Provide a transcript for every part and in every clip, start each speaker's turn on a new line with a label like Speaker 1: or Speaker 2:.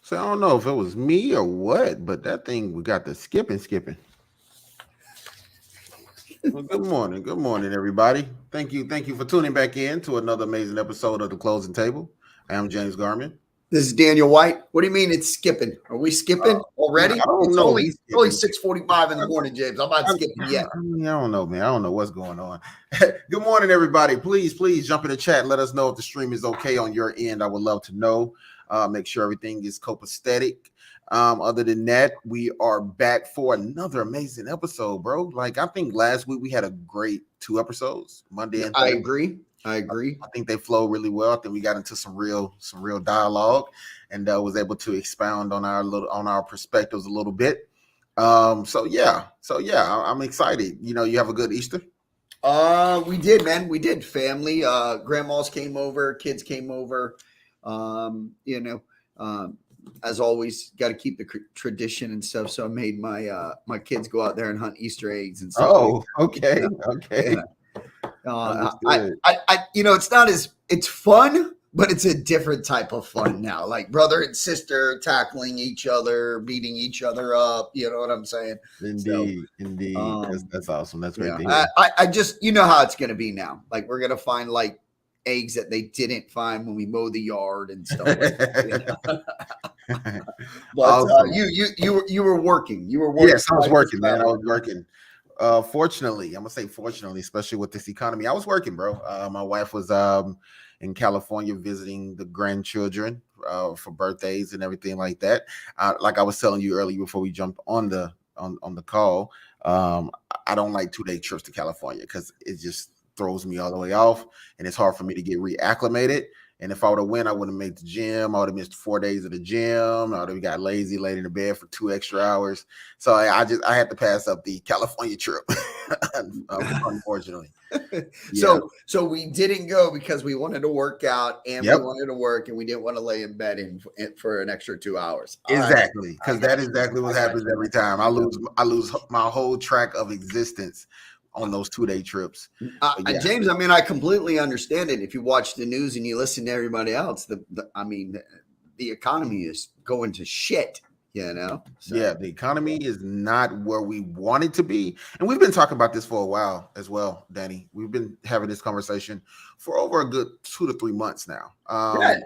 Speaker 1: So I don't know if it was me or what, but that thing we got the skipping. Well, good morning, everybody. Thank you for tuning back in to another amazing episode of the Closing Table. I am James Garmin.
Speaker 2: This is Daniel White. What do you mean it's skipping? Are we skipping
Speaker 1: Man,
Speaker 2: already?
Speaker 1: I don't
Speaker 2: It's
Speaker 1: know.
Speaker 2: only
Speaker 1: We
Speaker 2: it's only
Speaker 1: skipping.
Speaker 2: 6:45 in the morning, James. I'm not skipping yet.
Speaker 1: I don't know, man. I don't know what's going on. Good morning, everybody. Please jump in the chat. Let us know if the stream is okay on your end. I would love to know. Make sure everything is copacetic. Other than that, we are back for another amazing episode, bro. Like I think last week we had a great 2 episodes, Monday and
Speaker 2: I
Speaker 1: Thursday.
Speaker 2: agree.
Speaker 1: I think they flow really well. I think we got into some real dialogue, and was able to expound on our perspectives a little bit. I'm excited. You have a good Easter.
Speaker 2: We did, man. We did. Family, grandmas came over, kids came over. You know, as always, got to keep the tradition and stuff. So I made my kids go out there and hunt Easter eggs and stuff.
Speaker 1: Oh, okay, okay.
Speaker 2: Yeah. It's fun, but it's a different type of fun now. Like brother and sister tackling each other, beating each other up. You know what I'm saying?
Speaker 1: Indeed. That's awesome. That's great.
Speaker 2: Yeah, I just how it's gonna be now. Like we're gonna find like eggs that they didn't find when we mow the yard and stuff. Like that, But awesome. You were working. You were working.
Speaker 1: Yes, I was working, man. I was working. Fortunately, I'm gonna say fortunately, especially with this economy, I was working, bro. My wife was in California visiting the grandchildren for birthdays and everything like that. Like I was telling you earlier before we jumped on the call, I don't like 2-day trips to California because it just throws me all the way off, and it's hard for me to get reacclimated. And if I would have went, I would have made the gym. I would have missed 4 days of the gym. I would have got lazy, laid in the bed for 2 extra hours. So I had to pass up the California trip, unfortunately.
Speaker 2: Yeah. So we didn't go because we wanted to work out and we wanted to work, and we didn't want to lay in bed for an extra 2 hours.
Speaker 1: Exactly, because that's exactly what happens every time. I lose my whole track of existence on those 2-day trips.
Speaker 2: James, I mean, I completely understand it. If you watch the news and you listen to everybody else, the economy is going to shit, So.
Speaker 1: Yeah, the economy is not where we want it to be. And we've been talking about this for a while as well, Danny. We've been having this conversation for over a good 2 to 3 months now.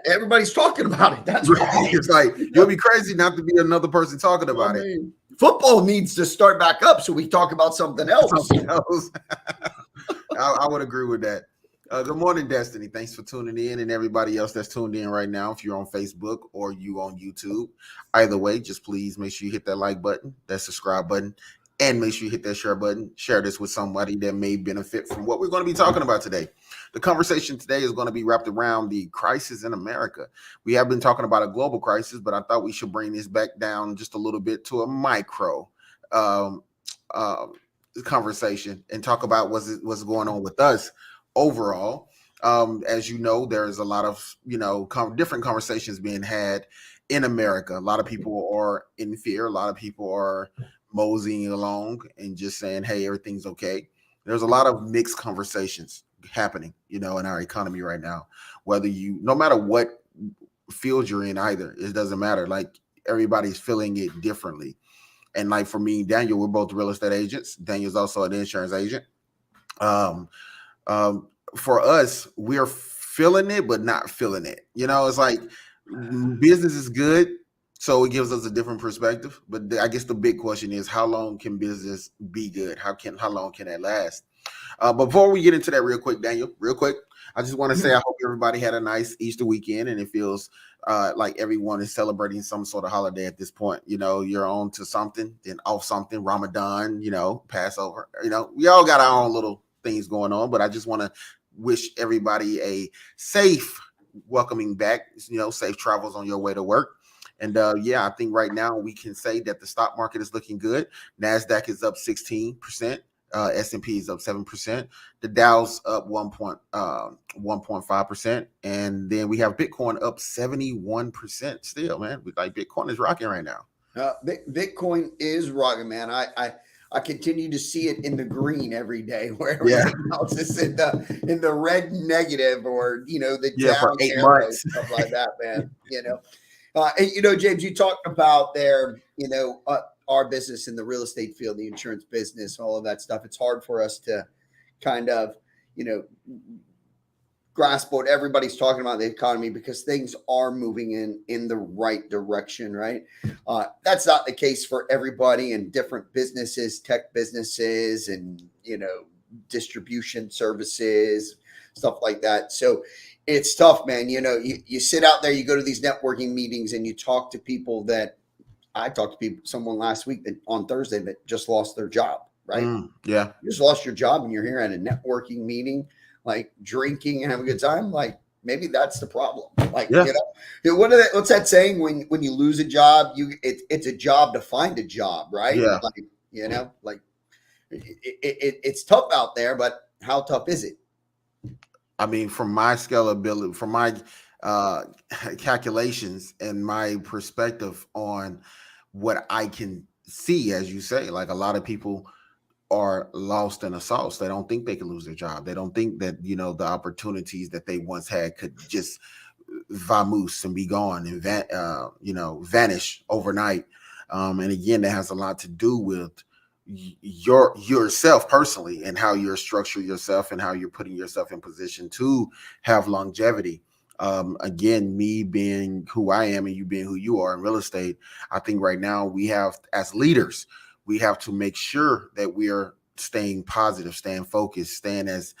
Speaker 2: Everybody's talking about it. That's right.
Speaker 1: It's like, you'll be crazy not to be another person talking about it.
Speaker 2: Football needs to start back up so we talk about something else.
Speaker 1: I would agree with that. Good morning, Destiny. Thanks for tuning in, and everybody else that's tuned in right now. If you're on Facebook or you on YouTube, either way, just please make sure you hit that like button, that subscribe button, and make sure you hit that share button. Share this with somebody that may benefit from what we're going to be talking about today. The conversation today is going to be wrapped around the crisis in America. We have been talking about a global crisis, but I thought we should bring this back down just a little bit to a micro conversation and talk about what's going on with us overall. As you know, there's a lot of different conversations being had in America. A lot of people are in fear. A lot of people are moseying along and just saying, hey, everything's okay. There's a lot of mixed conversations happening, in our economy right now. No matter what field you're in either, it doesn't matter. Like everybody's feeling it differently. And like for me, Daniel, we're both real estate agents. Daniel's also an insurance agent. For us, we're feeling it, but not feeling it. It's like business is good, so it gives us a different perspective. But I guess the big question is, how long can business be good? How long can that last? Before we get into that real quick, Daniel, I just want to say I hope everybody had a nice Easter weekend, and it feels like everyone is celebrating some sort of holiday at this point. You're on to something, then off something, Ramadan, Passover. We all got our own little things going on, but I just want to wish everybody a safe welcoming back, safe travels on your way to work. And I think right now we can say that the stock market is looking good. NASDAQ is up 16%. S&P is up 7%. The Dow's up 1.5%. And then we have Bitcoin up 71% still, man. Like Bitcoin is rocking right now.
Speaker 2: Bitcoin is rocking, man. I continue to see it in the green every day, where everything else is in the red negative, or the down
Speaker 1: for 8
Speaker 2: arrow,
Speaker 1: months,
Speaker 2: stuff like that, man. James, you talked about our business in the real estate field, the insurance business, all of that stuff. It's hard for us to kind of, grasp what everybody's talking about in the economy because things are moving in the right direction, right? That's not the case for everybody in different businesses, tech businesses, and distribution services, stuff like that. So it's tough, man. You sit out there, you go to these networking meetings, and you talk to people that I talked to someone last week that on Thursday that just lost their job, right?
Speaker 1: Yeah.
Speaker 2: You just lost your job and you're here at a networking meeting, like drinking and having a good time. Like maybe that's the problem. Like, what's that saying? When you lose a job, it's a job to find a job, right?
Speaker 1: Yeah.
Speaker 2: Like, it's tough out there, but how tough is it?
Speaker 1: I mean, from my scalability, from my calculations and my perspective on what I can see, as you say, like a lot of people are lost in a sauce. They don't think they can lose their job. They don't think that, the opportunities that they once had could just vamoose and be gone and vanish overnight. And again, that has a lot to do with yourself personally and how you're structuring yourself and how you're putting yourself in position to have longevity. Again, me being who I am and you being who you are in real estate, I think right now we have, as leaders, we have to make sure that we are staying positive, staying focused, staying as,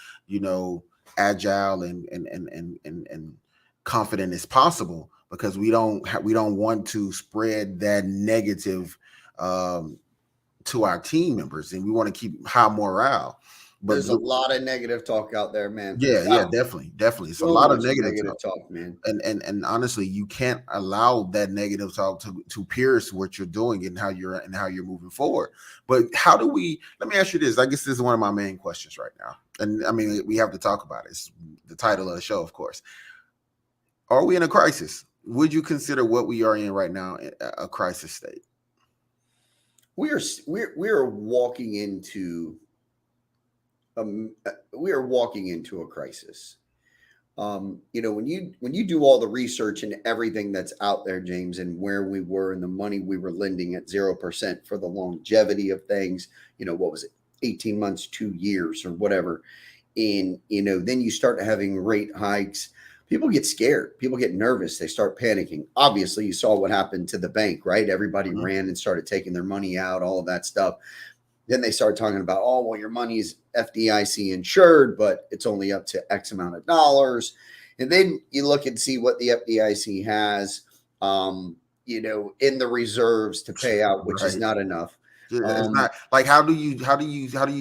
Speaker 1: agile and confident as possible, because we don't want to spread that negative to our team members, and we want to keep high morale. But
Speaker 2: there's a lot of negative talk out there, man.
Speaker 1: Yeah, definitely. It's
Speaker 2: so
Speaker 1: a lot of
Speaker 2: negative talk, man.
Speaker 1: And honestly, you can't allow that negative talk to pierce what you're doing and how you're moving forward. But let me ask you this. I guess this is one of my main questions right now. And I mean, we have to talk about it. It's the title of the show, of course. Are we in a crisis? Would you consider what we are in right now a crisis state?
Speaker 2: We're walking into a crisis. When you do all the research and everything that's out there, James, and where we were and the money we were lending at 0% for the longevity of things, what was it, 18 months, 2 years or whatever. And, then you start having rate hikes. People get scared. People get nervous. They start panicking. Obviously, you saw what happened to the bank, right? Everybody ran and started taking their money out, all of that stuff. Then they started talking about, your money is FDIC insured, but it's only up to X amount of dollars. And then you look and see what the FDIC has, in the reserves to pay out, which is not enough.
Speaker 1: It's not like, how do you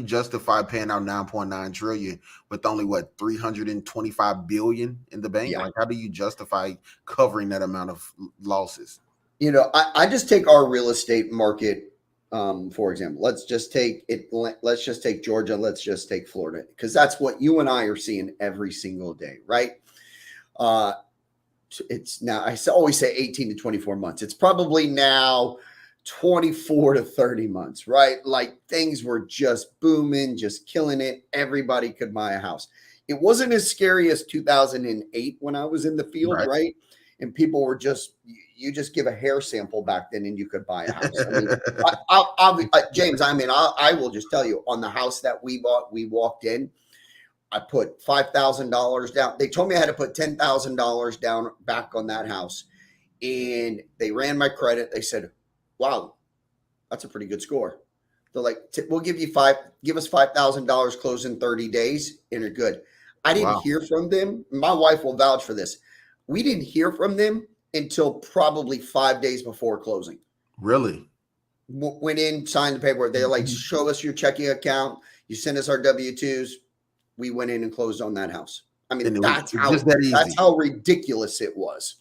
Speaker 1: justify paying out 9.9 trillion with only 325 billion in the bank?
Speaker 2: Yeah.
Speaker 1: Like, how do you justify covering that amount of losses?
Speaker 2: I just take our real estate market, for example. Let's just take Georgia. Let's just take Florida, because that's what you and I are seeing every single day, right? It's now, I always say 18 to 24 months. It's probably now 24 to 30 months, right? Like, things were just booming, just killing it. Everybody could buy a house. It wasn't as scary as 2008 when I was in the field, right? And people were you just give a hair sample back then and you could buy a house. I mean, James, I will just tell you, on the house that we bought, we walked in, I put $5,000 down. They told me I had to put $10,000 down back on that house. And they ran my credit. They said, wow, that's a pretty good score. They're like, we'll give us $5,000, close in 30 days, and you're good. I didn't hear from them. My wife will vouch for this. We didn't hear from them until probably 5 days before closing.
Speaker 1: Really?
Speaker 2: Went in, signed the paperwork. They're like, show us your checking account. You send us our W-2s. We went in and closed on that house. I mean, that's how ridiculous it was.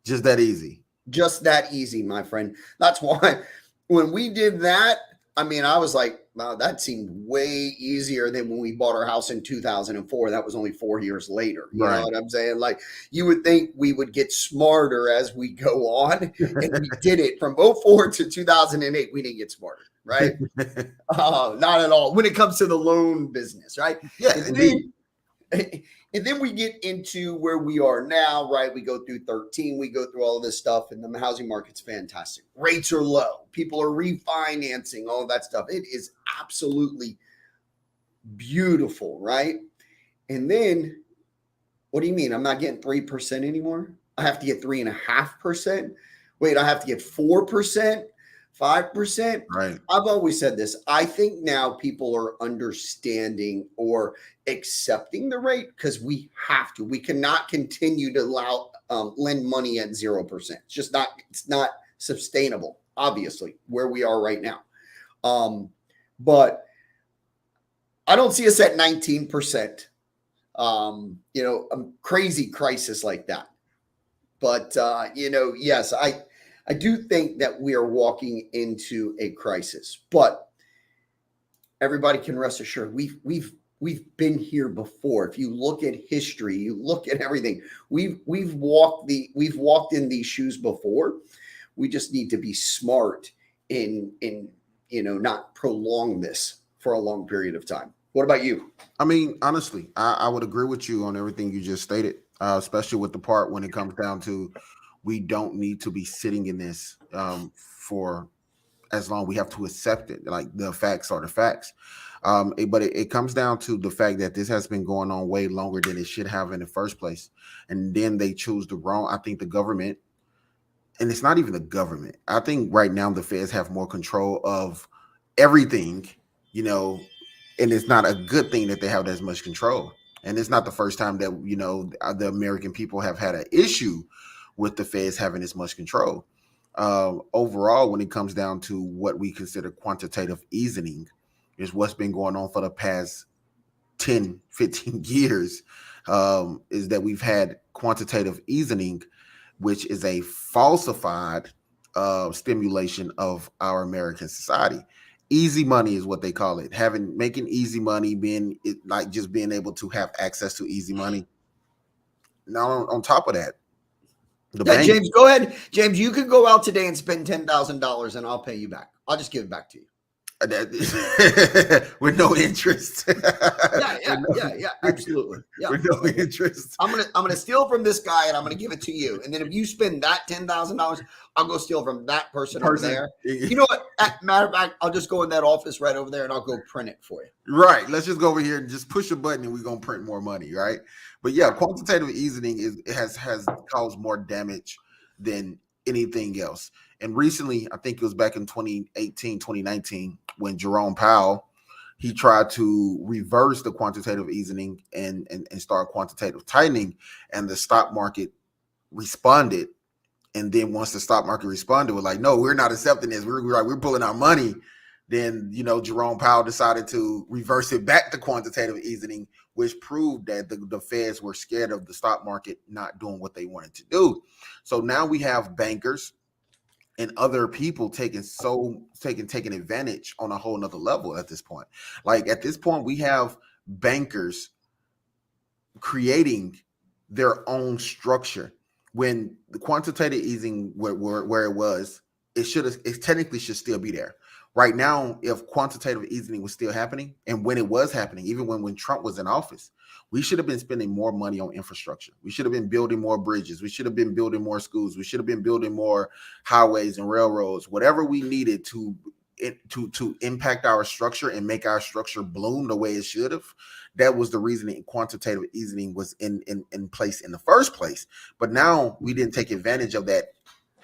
Speaker 1: Just that easy.
Speaker 2: Just that easy, my friend. That's why when we did that, I was like, wow, that seemed way easier than when we bought our house in 2004. That was only 4 years later. You know what I'm saying? Like, you would think we would get smarter as we go on, and we did it from 2004 to 2008. We didn't get smarter, right? Not at all when it comes to the loan business, right?
Speaker 1: Yeah,
Speaker 2: and And then we get into where we are now, right? We go through 13, we go through all of this stuff, and the housing market's fantastic. Rates are low. People are refinancing, all of that stuff. It is absolutely beautiful, right? And then, what do you mean? I'm not getting 3% anymore? I have to get 3.5%. Wait, I have to get 4%, 5%.
Speaker 1: Right.
Speaker 2: I've always said this. I think now people are understanding or accepting the rate because we have to. We cannot continue to allow lend money at 0%. It's just not. It's not sustainable. Obviously, where we are right now. But I don't see us at 19%. A crazy crisis like that. But yes, I do think that we are walking into a crisis. But everybody can rest assured we've been here before. If you look at history, you look at everything. We've walked in these shoes before. We just need to be smart in not prolong this for a long period of time. What about you?
Speaker 1: I mean, honestly, I would agree with you on everything you just stated, especially with the part when it comes down to we don't need to be sitting in this for as long. We have to accept it. Like the facts are the facts. But it comes down to the fact that this has been going on way longer than it should have in the first place. And then they choose the wrong, I think the government, and it's not even the government. I think right now the feds have more control of everything, you know, and it's not a good thing that they have as much control. And it's not the first time that the American people have had an issue with the feds having as much control. Overall, when it comes down to what we consider quantitative easing, is what's been going on for the past 10, 15 years, is that we've had quantitative easing, which is a falsified stimulation of our American society. Easy money is what they call it. Making easy money, just being able to have access to easy money. Now, on top of that, the
Speaker 2: Yeah,
Speaker 1: bank.
Speaker 2: James, go ahead. James, you could go out today and spend $10,000 and I'll pay you back. I'll just give it back to you.
Speaker 1: With no interest.
Speaker 2: Yeah, absolutely. Yeah.
Speaker 1: With no interest.
Speaker 2: I'm gonna steal from this guy and I'm gonna give it to you. And then if you spend that $10,000, I'll go steal from that person over there. You know what? Matter of fact, I'll just go in that office right over there and I'll go print it for you.
Speaker 1: Right. Let's just go over here and just push a button and we're gonna print more money, right? But yeah, quantitative easing has caused more damage than anything else. And recently, I think it was back in 2018, 2019, when Jerome Powell, he tried to reverse the quantitative easing and start quantitative tightening, and the stock market responded. And then once the stock market responded, we're like, no, we're not accepting this. We're pulling our money. Then, Jerome Powell decided to reverse it back to quantitative easing, which proved that the Feds were scared of the stock market not doing what they wanted to do. So now we have bankers and other people taking advantage on a whole nother level at this point. Like at this point, we have bankers creating their own structure. When the quantitative easing where it was, it technically should still be there. Right now, if quantitative easing was still happening, and when it was happening, even when Trump was in office, we should have been spending more money on infrastructure. We should have been building more bridges. We should have been building more schools. We should have been building more highways and railroads, whatever we needed to impact our structure and make our structure bloom the way it should have. That was the reason that quantitative easing was in place in the first place. But now we didn't take advantage of that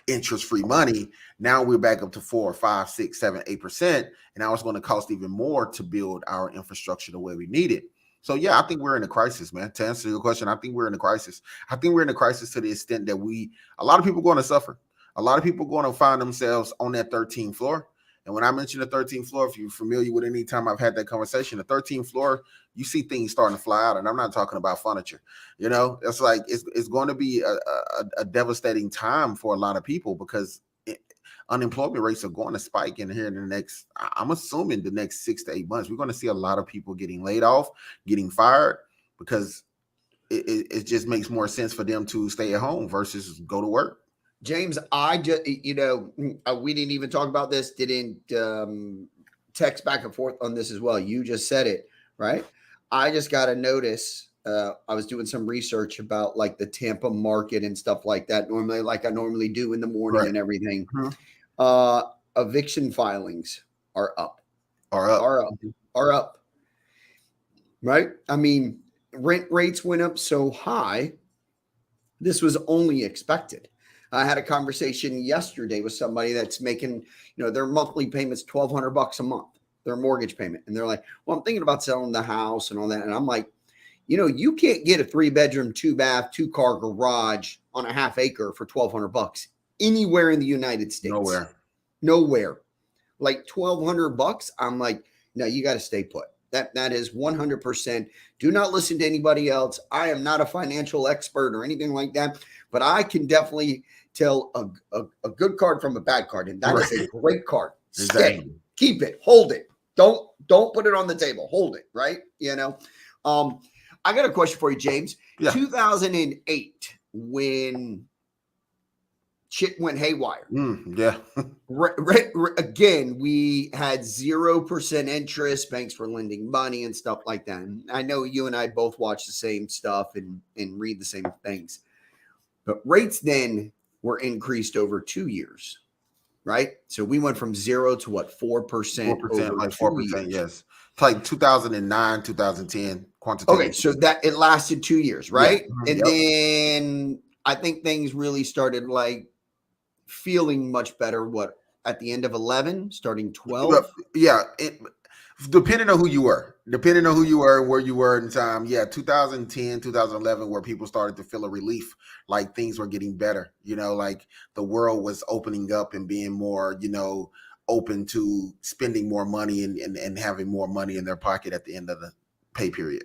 Speaker 1: interest-free money. Now we're back up to 4, 5, 6, 7, 8%. And now it's going to cost even more to build our infrastructure the way we need it. So yeah, I think we're in a crisis, man. To answer your question, I think we're in a crisis. I think we're in a crisis to the extent that a lot of people are going to suffer. A lot of people are going to find themselves on that 13th floor. And when I mention the 13th floor, if you're familiar with any time I've had that conversation, the 13th floor, you see things starting to fly out. And I'm not talking about furniture. It's like it's going to be a devastating time for a lot of people because unemployment rates are going to spike in here in the next, I'm assuming the next 6 to 8 months. We're going to see a lot of people getting laid off, getting fired, because it just makes more sense for them to stay at home versus go to work.
Speaker 2: James, I just, we didn't even talk about this, didn't text back and forth on this as well. You just said it, right? I just got a notice I was doing some research about like the Tampa market and stuff like that. Normally, like I normally do in the morning
Speaker 1: Right.
Speaker 2: and everything.
Speaker 1: Mhm.
Speaker 2: Eviction filings are up,
Speaker 1: Are up.
Speaker 2: are up, are up. Right? I mean, rent rates went up so high. This was only expected. I had a conversation yesterday with somebody that's making, their monthly payments $1,200 a month, their mortgage payment, and they're like, "Well, I'm thinking about selling the house and all that." And I'm like, you can't get a 3-bedroom, 2-bath, 2-car garage on a half acre for $1,200 anywhere in the United States.
Speaker 1: Nowhere.
Speaker 2: Nowhere. Like $1,200. I'm like, no, you got to stay put. That is 100%. Do not listen to anybody else. I am not a financial expert or anything like that, but I can definitely tell a good card from a bad card, and that is a great card. Stay,
Speaker 1: Exactly.
Speaker 2: keep it, hold it. Don't put it on the table. Hold it. Right? I got a question for you, James.
Speaker 1: Yeah.
Speaker 2: 2008, when shit went haywire.
Speaker 1: Yeah.
Speaker 2: Again, we had 0% interest. Banks were lending money and stuff like that. And I know you and I both watch the same stuff and read the same things. But rates then were increased over 2 years, right? So we went from 0 to what, 4%
Speaker 1: 4%,
Speaker 2: over
Speaker 1: like
Speaker 2: 2
Speaker 1: 4%.
Speaker 2: years.
Speaker 1: Yes. It's like 2009, 2010 quantitative.
Speaker 2: Okay, so that it lasted 2 years, right?
Speaker 1: Yeah.
Speaker 2: And then I think things really started like feeling much better. What, at the end of 11, starting 12?
Speaker 1: Yeah. Depending on who you were, and where you were in time. Yeah. 2010, 2011, where people started to feel a relief, like things were getting better, like the world was opening up and being more, open to spending more money and having more money in their pocket at the end of the pay period.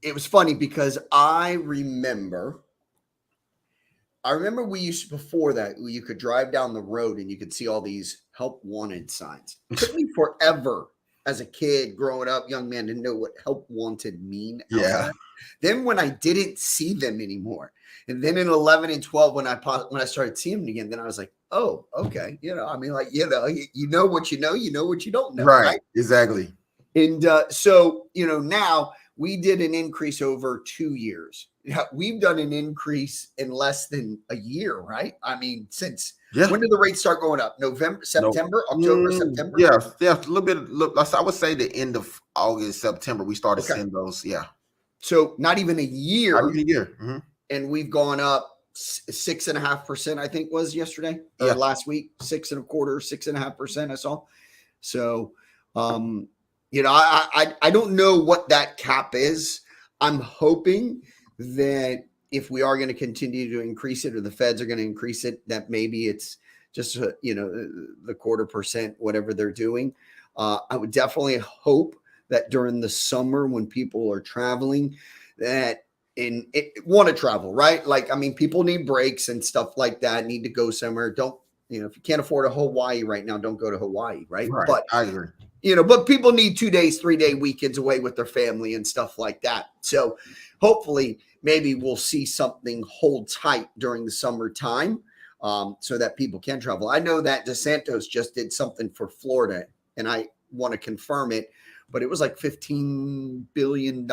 Speaker 2: It was funny because I remember we used to, before that, you could drive down the road and you could see all these help wanted signs. It took me forever as a kid growing up, young man, to know what help wanted mean.
Speaker 1: Yeah.
Speaker 2: Then when I didn't see them anymore, and then in 11 and 12, when I started seeing them again, then I was like, oh, okay. You know what you know what you don't know. Right?
Speaker 1: Exactly.
Speaker 2: And so, now we did an increase over 2 years. Yeah, we've done an increase in less than a year, right? I mean, since when did the rates start going up? September, October, September?
Speaker 1: Yeah, a little bit. I would say the end of August, September, we started seeing those. Yeah.
Speaker 2: So not even a year.
Speaker 1: Not even a year. Mm-hmm.
Speaker 2: And we've gone up 6.5%, I think was yesterday or last week, 6.25%, 6.5%. I saw. So, I don't know what that cap is. I'm hoping that if we are going to continue to increase it, or the feds are going to increase it, that maybe it's just, the 0.25%, whatever they're doing. I would definitely hope that during the summer when people are traveling that want to travel, right? Like, I mean, people need breaks and stuff like that, need to go somewhere. Don't, if you can't afford a Hawaii right now, don't go to Hawaii, right? But
Speaker 1: I agree.
Speaker 2: But people need 2 days, 3-day weekends away with their family and stuff like that. So hopefully maybe we'll see something hold tight during the summertime so that people can travel. I know that DeSantis just did something for Florida, and I want to confirm it, but it was like $15 billion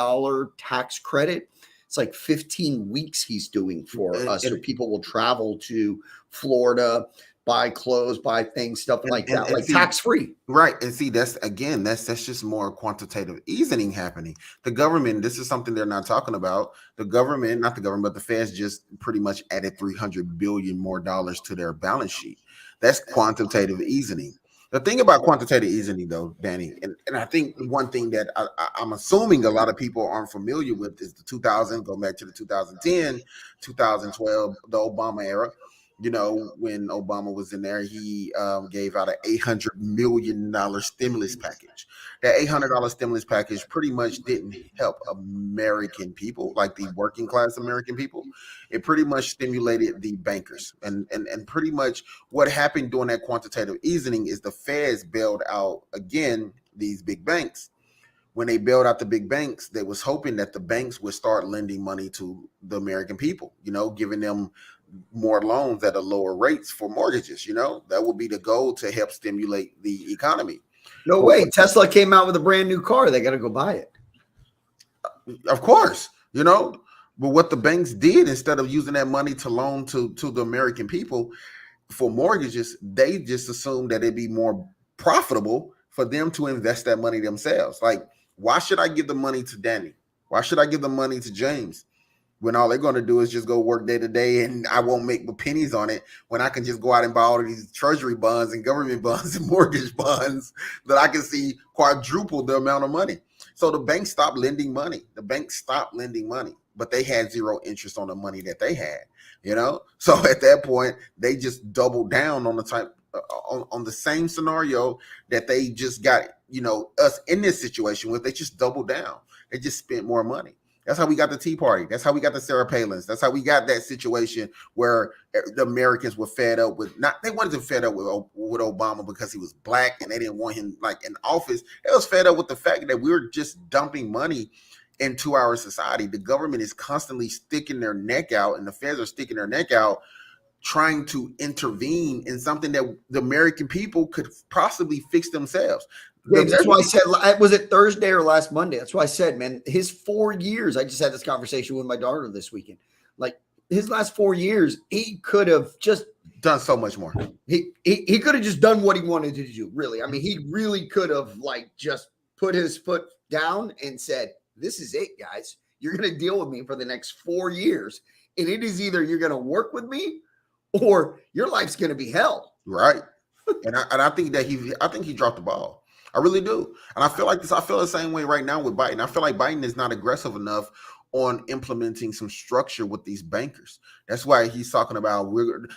Speaker 2: tax credit. It's like 15 weeks he's doing for us. So people will travel to Florida, buy clothes, buy things, stuff like that, like tax-free.
Speaker 1: Right. And see, that's just more quantitative easing happening. The government, this is something they're not talking about. The government, not the government, but the Feds just pretty much added $300 billion more to their balance sheet. That's quantitative easing. The thing about quantitative easing, though, Danny, and I think one thing that I'm assuming a lot of people aren't familiar with is the 2000, go back to the 2010, 2012, the Obama era. When Obama was in there, he gave out an $800 million stimulus package. That $800 stimulus package pretty much didn't help American people, like the working class American people. It pretty much stimulated the bankers. And pretty much what happened during that quantitative easing is the Feds bailed out, again, these big banks. When they bailed out the big banks, they was hoping that the banks would start lending money to the American people, giving them more loans at a lower rates for mortgages. That would be the goal, to help stimulate the economy.
Speaker 2: No way. Tesla came out with a brand new car. They got to go buy it.
Speaker 1: Of course. you know. But what the banks did, instead of using that money to loan to the American people for mortgages, they just assumed that it'd be more profitable for them to invest that money themselves. Like, why should I give the money to Danny? Why should I give the money to James when all they're going to do is just go work day to day and I won't make the pennies on it, when I can just go out and buy all of these treasury bonds and government bonds and mortgage bonds that I can see quadruple the amount of money. So the bank stopped lending money. The bank stopped lending money, but they had zero interest on the money that they had, you know? So at that point, they just doubled down on the type on the same scenario that they just got, you know, us in this situation with. They just doubled down. They just spent more money. That's how we got the Tea Party. That's how we got the Sarah Palins. That's how we got that situation where the Americans were fed up with, not, they wasn't fed up with Obama because he was black and they didn't want him like in office. They was fed up with the fact that we were just dumping money into our society. The government is constantly sticking their neck out, and the feds are sticking their neck out, trying to intervene in something that the American people could possibly fix themselves.
Speaker 2: James, that's why I said, was it Thursday or last Monday? That's why I said, man, his 4 years, I just had this conversation with my daughter this weekend. Like, his last 4 years, he could have just
Speaker 1: done so much more.
Speaker 2: He could have just done what he wanted to do, really. I mean, he really could have, like, just put his foot down and said, this is it, guys. You're going to deal with me for the next 4 years. And it is either you're going to work with me or your life's going to be hell.
Speaker 1: Right. And I think that he dropped the ball. I really do. And I feel like this. I feel the same way right now with Biden. I feel like Biden is not aggressive enough on implementing some structure with these bankers. That's why he's talking about,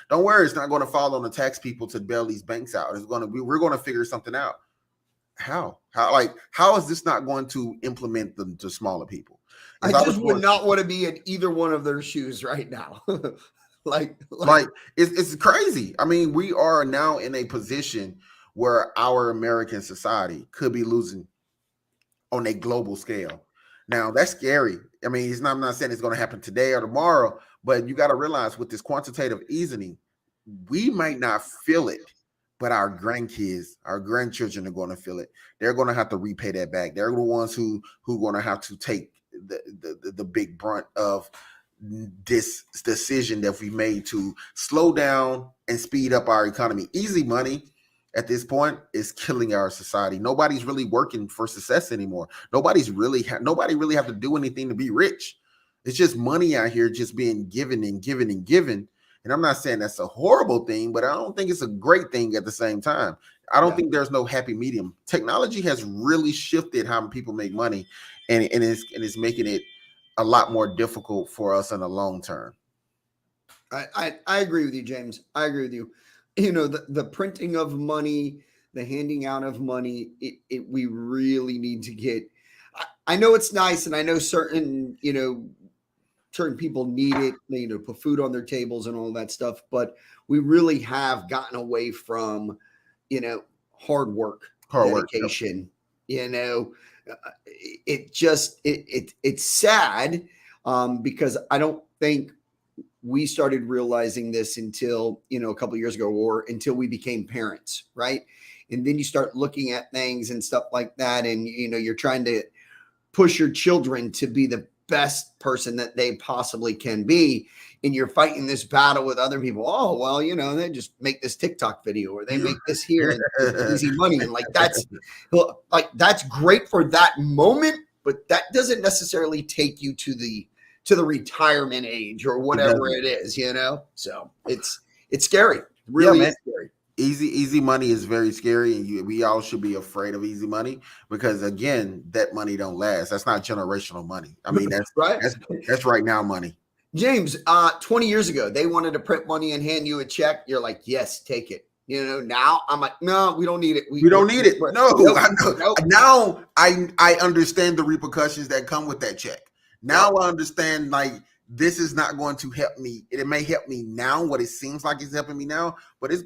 Speaker 1: don't worry, it's not going to fall on the tax people to bail these banks out. We're going to figure something out. How is this not going to implement the smaller people?
Speaker 2: I just would not want to be in either one of their shoes right now. like
Speaker 1: it's crazy. I mean, we are now in a position where our American society could be losing on a global scale. Now, that's scary. I mean, I'm not saying it's going to happen today or tomorrow, but you got to realize with this quantitative easing, we might not feel it, but our grandkids, our grandchildren are going to feel it. They're going to have to repay that back. They're the ones who are going to have to take the big brunt of this decision that we made to slow down and speed up our economy. Easy money at this point is killing our society. Nobody's really working for success anymore. Nobody really have to do anything to be rich. It's just money out here just being given and given and given. And I'm not saying that's a horrible thing, but I don't think it's a great thing at the same time. I don't think there's no happy medium. Technology has really shifted how people make money, and it's making it a lot more difficult for us in the long term.
Speaker 2: I agree with you, James. I agree with you. You know, the printing of money, the handing out of money, we really need to get. I know it's nice, and I know certain people need it, put food on their tables and all that stuff, but we really have gotten away from, hard work, dedication. It's sad because I don't think we started realizing this until, a couple of years ago, or until we became parents, right? And then you start looking at things and stuff like that, and you're trying to push your children to be the best person that they possibly can be, and you're fighting this battle with other people. Oh, well, they just make this TikTok video, or they make this here and easy money, and that's great for that moment, but that doesn't necessarily take you to the retirement age or whatever it is, So it's scary. Really is scary.
Speaker 1: Easy money is very scary, and we all should be afraid of easy money because, again, that money don't last. That's not generational money. I mean, that's right. That's right now money.
Speaker 2: James, 20 years ago, they wanted to print money and hand you a check. You're like, yes, take it. Now I'm like, no, we don't need it. We
Speaker 1: don't need it. No, nope. Now I understand the repercussions that come with that check. Now I understand, this is not going to help me. It may help me now, what it seems like it's helping me now, but it's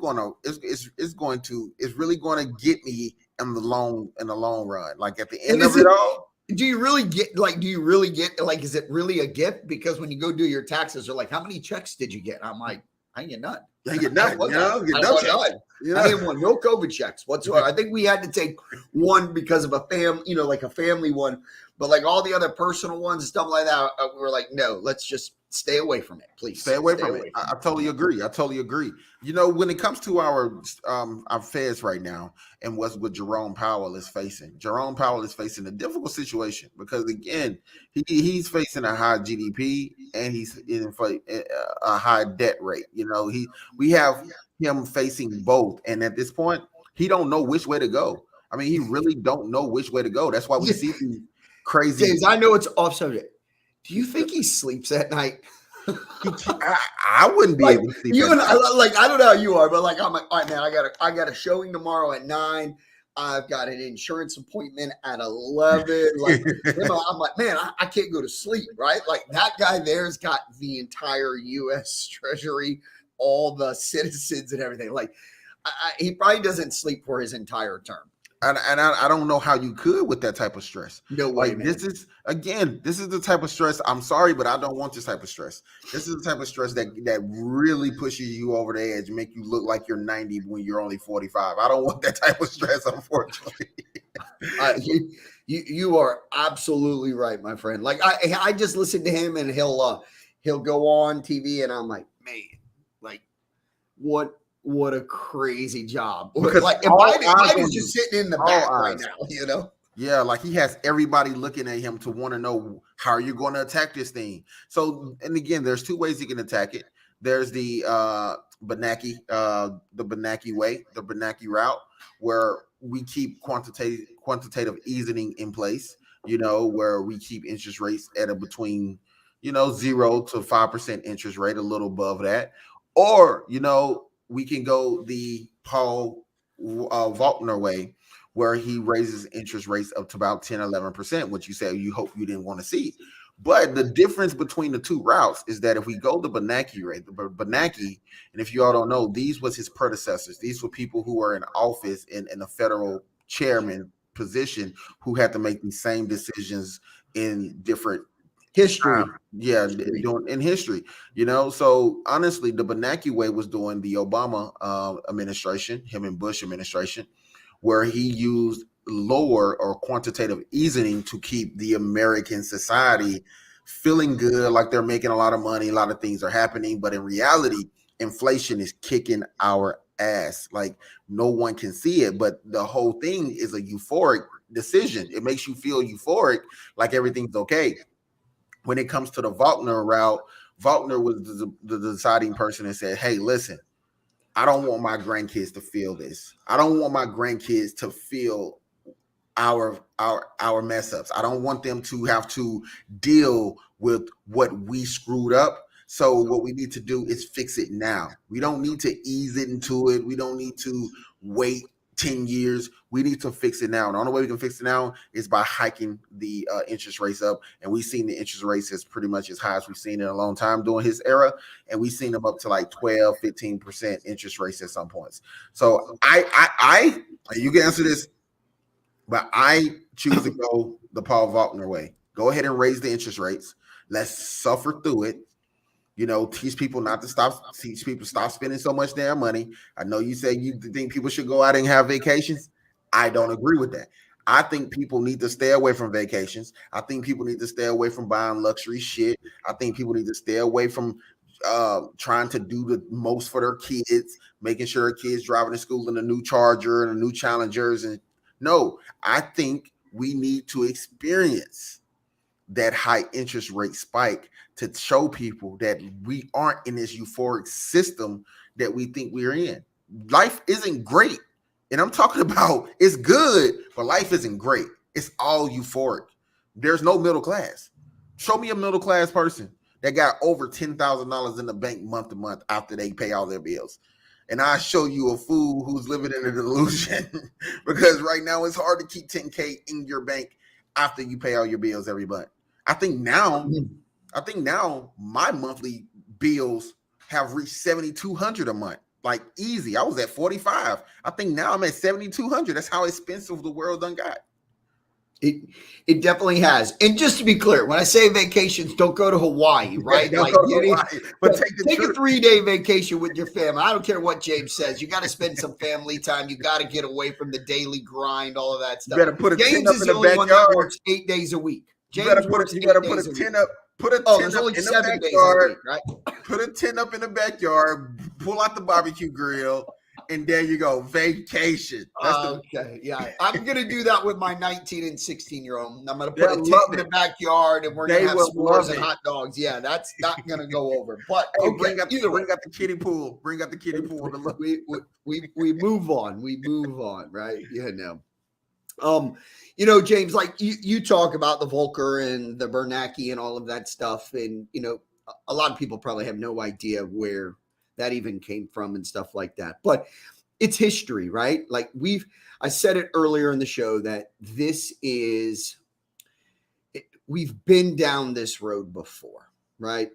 Speaker 1: really going to get me in the long run. Like at the end of it all.
Speaker 2: Do you really get, is it really a gift? Because when you go do your taxes, they're like, how many checks did you get? I'm like, I ain't get none.
Speaker 1: You ain't get
Speaker 2: I
Speaker 1: nothing,
Speaker 2: want
Speaker 1: you know,
Speaker 2: none.
Speaker 1: get
Speaker 2: I
Speaker 1: no
Speaker 2: want
Speaker 1: checks.
Speaker 2: none.
Speaker 1: You
Speaker 2: I
Speaker 1: know?
Speaker 2: didn't want no COVID checks whatsoever. I think we had to take one because of a like a family one, but like all the other personal ones and stuff like that, we were like, no, let's just stay away from it, please.
Speaker 1: Stay away from it. I totally agree. I totally agree. You know, when it comes to our feds right now and what Jerome Powell is facing, Jerome Powell is facing a difficult situation because again, he's facing a high GDP and he's in a high debt rate. You know, we have him facing both, and at this point, he don't know which way to go. I mean, he really don't know which way to go. That's why we see these crazy.
Speaker 2: James, I know it's off subject. Do you think he sleeps at night?
Speaker 1: I wouldn't be
Speaker 2: Like
Speaker 1: able to sleep
Speaker 2: you
Speaker 1: at
Speaker 2: and
Speaker 1: night.
Speaker 2: I don't know how you are, but like I'm like, all right, man, I got a showing tomorrow at 9. I've got an insurance appointment at 11. Like, I'm like, man, I can't go to sleep, right? Like that guy there's got the entire U.S. Treasury, all the citizens and everything. Like, he probably doesn't sleep for his entire term.
Speaker 1: And I don't know how you could with that type of stress.
Speaker 2: No way,
Speaker 1: Like
Speaker 2: man.
Speaker 1: this is the type of stress. I'm sorry, but I don't want this type of stress. This is the type of stress that really pushes you over the edge, make you look like you're 90 when you're only 45. I don't want that type of stress, unfortunately.
Speaker 2: You are absolutely right, my friend. Like I just listen to him and he'll go on TV and I'm like, man, like what a crazy job.
Speaker 1: Because
Speaker 2: like Biden's just sitting in the back right now, you know?
Speaker 1: Yeah, like he has everybody looking at him to want to know how are you going to attack this thing. So, and again, there's two ways he can attack it. There's the Bernanke way, the Bernanke route, where we keep quantitative easing in place. You know, where we keep interest rates at a between 0 to 5% interest rate, a little above that, or we can go the Paul Volcker way, where he raises interest rates up to about 10, 11%, which you said you hope you didn't want to see. But the difference between the two routes is that if we go the Bernanke rate, the Bernanke, and if you all don't know, these was his predecessors. These were people who were in office in a federal chairman position who had to make these same decisions in different
Speaker 2: history.
Speaker 1: Doing in history, So honestly, the Bernanke way was doing the Obama administration, him and Bush administration, where he used lower or quantitative easing to keep the American society feeling good, like they're making a lot of money, a lot of things are happening. But in reality, inflation is kicking our ass. Like no one can see it, but the whole thing is a euphoric decision. It makes you feel euphoric, like everything's okay. When it comes to the Volcker route, Volcker was the deciding person and said, hey, listen, I don't want my grandkids to feel this. I don't want my grandkids to feel our mess ups. I don't want them to have to deal with what we screwed up. So what we need to do is fix it now. We don't need to ease it into it. We don't need to wait 10 years. We need to fix it now. And the only way we can fix it now is by hiking the interest rates up. And we've seen the interest rates as pretty much as high as we've seen in a long time during his era. And we've seen them up to like 12, 15% interest rates at some points. So I you can answer this, but I choose to go the Paul Volcker way. Go ahead and raise the interest rates. Let's suffer through it. Teach people not to stop spending so much damn money. I know you say you think people should go out and have vacations. I don't agree with that. I think people need to stay away from vacations. I think people need to stay away from buying luxury shit. I think people need to stay away from trying to do the most for their kids, making sure their kids driving to school in a new Charger and a new Challengers. And no, I think we need to experience that high interest rate spike to show people that we aren't in this euphoric system that we think we're in. Life isn't great. And I'm talking about it's good, but life isn't great. It's all euphoric. There's no middle class. Show me a middle class person that got over $10,000 in the bank month to month after they pay all their bills. And I show you a fool who's living in a delusion because right now it's hard to keep 10K in your bank after you pay all your bills every month. I think now my monthly bills have reached $7,200 a month, like easy. I was at 45. I think now I'm at 7,200. That's how expensive the world done got.
Speaker 2: It definitely has. And just to be clear, when I say vacations, don't go to Hawaii, right?
Speaker 1: Don't
Speaker 2: Like
Speaker 1: go to Hawaii, but take the
Speaker 2: take a
Speaker 1: trip.
Speaker 2: 3-day vacation with your family. I don't care what James says. You got to spend some family time. You got to get away from the daily grind, all of that
Speaker 1: You
Speaker 2: stuff.
Speaker 1: better put a tent
Speaker 2: James
Speaker 1: up
Speaker 2: is
Speaker 1: in
Speaker 2: the
Speaker 1: the
Speaker 2: only one that
Speaker 1: backyard.
Speaker 2: works 8 days a week.
Speaker 1: You better
Speaker 2: James
Speaker 1: put
Speaker 2: works
Speaker 1: you
Speaker 2: 8
Speaker 1: better put
Speaker 2: days
Speaker 1: a
Speaker 2: a week.
Speaker 1: tent up. Put a
Speaker 2: Oh,
Speaker 1: tent
Speaker 2: there's
Speaker 1: up
Speaker 2: only
Speaker 1: in the
Speaker 2: 7 days in a
Speaker 1: backyard.
Speaker 2: week, right?
Speaker 1: Put a tent up in the backyard. Pull out the barbecue grill, and there you go. Vacation. That's the
Speaker 2: Okay, yeah. I'm going to do that with my 19 and 16-year-old. I'm going to put a
Speaker 1: they'll
Speaker 2: tent
Speaker 1: love
Speaker 2: in the
Speaker 1: it.
Speaker 2: backyard, and we're going
Speaker 1: They
Speaker 2: to have
Speaker 1: will
Speaker 2: s'mores
Speaker 1: love
Speaker 2: and
Speaker 1: it.
Speaker 2: hot dogs. Yeah, that's not going to go over. But
Speaker 1: Hey,
Speaker 2: okay, either way,
Speaker 1: bring out the kiddie pool. Bring out the kiddie pool to look.
Speaker 2: we move on. We move on, right? Yeah, no. James, like you talk about the Volcker and the Bernanke and all of that stuff, and a lot of people probably have no idea where that even came from and stuff like that. But it's history, right? Like I said it earlier in the show that we've been down this road before, right?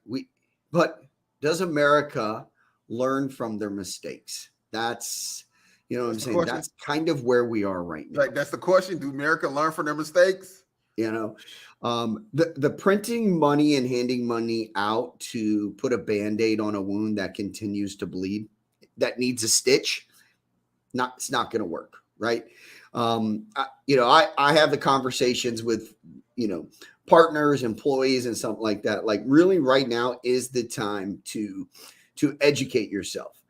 Speaker 2: But does America learn from their mistakes? That's what I'm saying.
Speaker 1: Question.
Speaker 2: That's kind of where we are right now.
Speaker 1: Like that's the question. Do America learn from their mistakes?
Speaker 2: The printing money and handing money out to put a Band-Aid on a wound that continues to bleed, that needs a stitch, it's not going to work, right? I have the conversations with, partners, employees, and something like that. Like really right now is the time to educate yourself.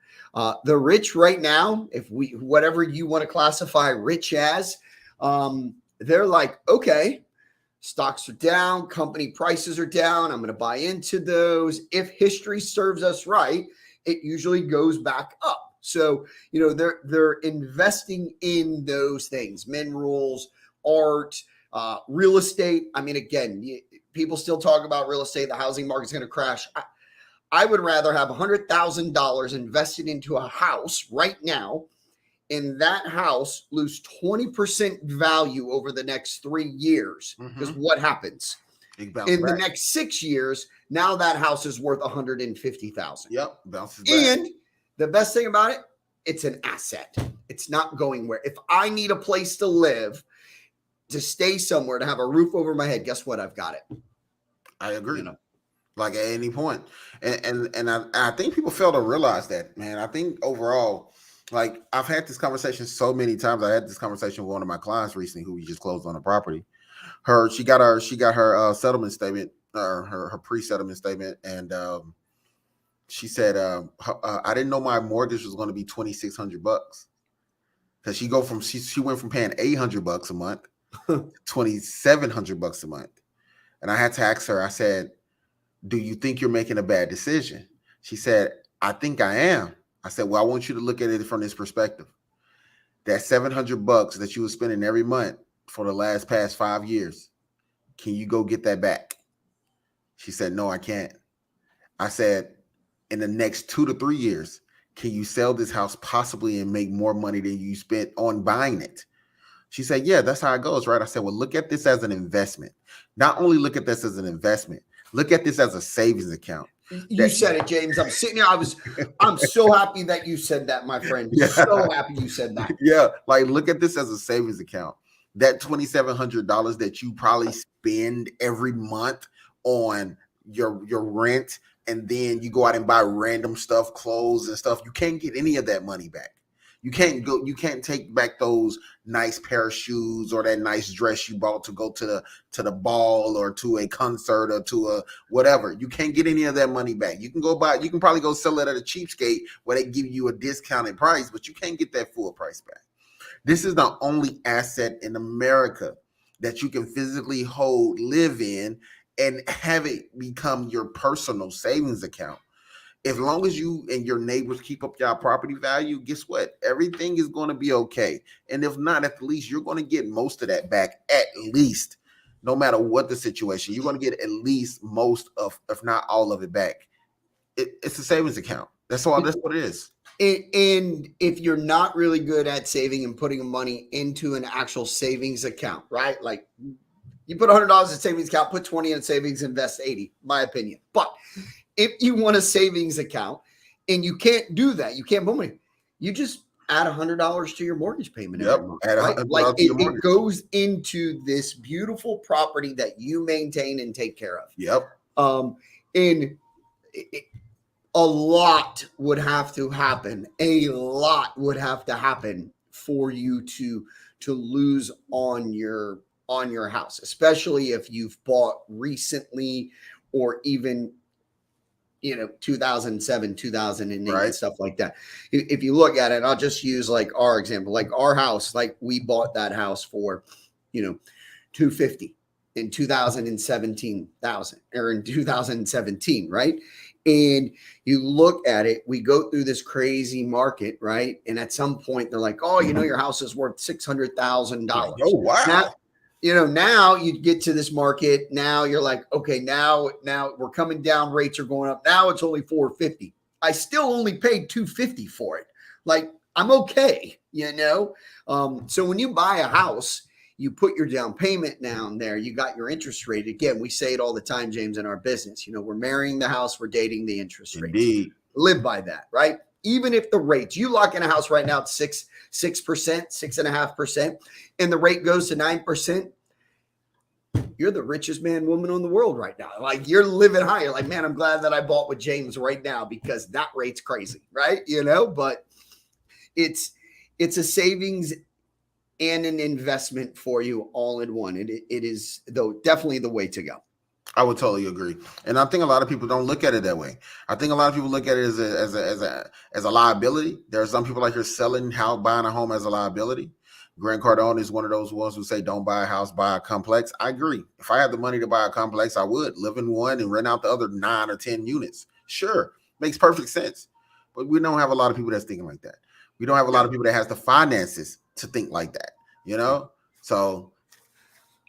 Speaker 2: The rich right now, whatever you want to classify rich as, they're like, okay, stocks are down, company prices are down. I'm going to buy into those. If history serves us right, it usually goes back up. So, they're investing in those things, minerals, art, real estate. I mean, again, people still talk about real estate. The housing market's going to crash. I would rather have $100,000 invested into a house right now, and that house lose 20% value over the next 3 years. Because what happens in the next 6 years? Now that house is worth $150,000.
Speaker 1: Yep, bounces back.
Speaker 2: And the best thing about it, it's an asset. It's not going where. If I need a place to live, to stay somewhere, to have a roof over my head, guess what? I've got it.
Speaker 1: I agree. Like at any point. And I think people fail to realize that, man. I think overall, like I've had this conversation so many times. I had this conversation with one of my clients recently who we just closed on a property. She got her settlement statement, her pre-settlement statement, and she said, I didn't know my mortgage was going to be $2,600 because she went from paying $800 a month to $2,700 a month. And I had to ask her, I said, do you think you're making a bad decision? She said, I think I am. I said, well, I want you to look at it from this perspective. That $700 that you were spending every month for the past 5 years, can you go get that back? She said, no, I can't. I said, in the next 2 to 3 years, can you sell this house possibly and make more money than you spent on buying it? She said, yeah, that's how it goes, right? I said, well, look at this as an investment. Not only look at this as an investment, look at this as a savings account.
Speaker 2: You said it, James. I'm sitting here. I'm so happy that you said that, my friend.
Speaker 1: Yeah.
Speaker 2: So happy you said that.
Speaker 1: Yeah, like look at this as a savings account. That $2,700 that you probably spend every month on your rent, and then you go out and buy random stuff, clothes and stuff. You can't get any of that money back. You can't take back those nice pair of shoes or that nice dress you bought to go to the ball or to a concert or to a whatever. You can't get any of that money back. You can probably go sell it at a cheapskate where they give you a discounted price, but you can't get that full price back. This is the only asset in America that you can physically hold, live in, and have it become your personal savings account. As long as you and your neighbors keep up your property value, guess what? Everything is going to be okay. And if not, at least you're going to get most of that back, at least, no matter what the situation. You're going to get at least most of, if not all of it back. It's a savings account. That's what it is.
Speaker 2: And if you're not really good at saving and putting money into an actual savings account, right? Like you put $100 in savings account, put 20 in savings, invest 80, my opinion. But if you want a savings account and you can't do that, you can't put money, you just add $100 to your mortgage payment every
Speaker 1: Yep.
Speaker 2: month,
Speaker 1: Add
Speaker 2: right? Like
Speaker 1: $100 to your
Speaker 2: it
Speaker 1: mortgage.
Speaker 2: goes into this beautiful property that you maintain and take care of.
Speaker 1: Yep.
Speaker 2: And a lot would have to happen. A lot would have to happen for you to lose on your house, especially if you've bought recently or even 2007, 2008,
Speaker 1: Right.
Speaker 2: and stuff like that. If you look at it, I'll just use like our example, like our house, like we bought that house for 250 in 2017,000 or in 2017, right? And you look at it, we go through this crazy market, right? And at some point they're like, oh, your house is worth $600,000.
Speaker 1: Oh,
Speaker 2: Now,
Speaker 1: wow.
Speaker 2: now you get to this market. Now you're like, okay, now we're coming down. Rates are going up. Now it's only 450. I still only paid 250 for it. Like I'm okay, So when you buy a house, you put your down payment down there. You got your interest rate. Again, we say it all the time, James, in our business. We're marrying the house, we're dating the interest rates.
Speaker 1: Indeed.
Speaker 2: Live by that, right? Even if the rates, you lock in a house right now at 6%, 6.5%, and the rate goes to 9%, you're the richest man, woman in the world right now. Like you're living high. You're like, man, I'm glad that I bought with James right now because that rate's crazy, right? But it's a savings and an investment for you all in one. It is though definitely the way to go.
Speaker 1: I would totally agree, and I think a lot of people don't look at it that way. I think a lot of people look at it as a liability. There are some people like you're selling buying a home as a liability. Grant Cardone is one of those ones who say, "Don't buy a house, buy a complex." I agree. If I had the money to buy a complex, I would live in one and rent out the other 9 or 10 units. Sure, makes perfect sense. But we don't have a lot of people that's thinking like that. We don't have a lot of people that has the finances to think like that. So.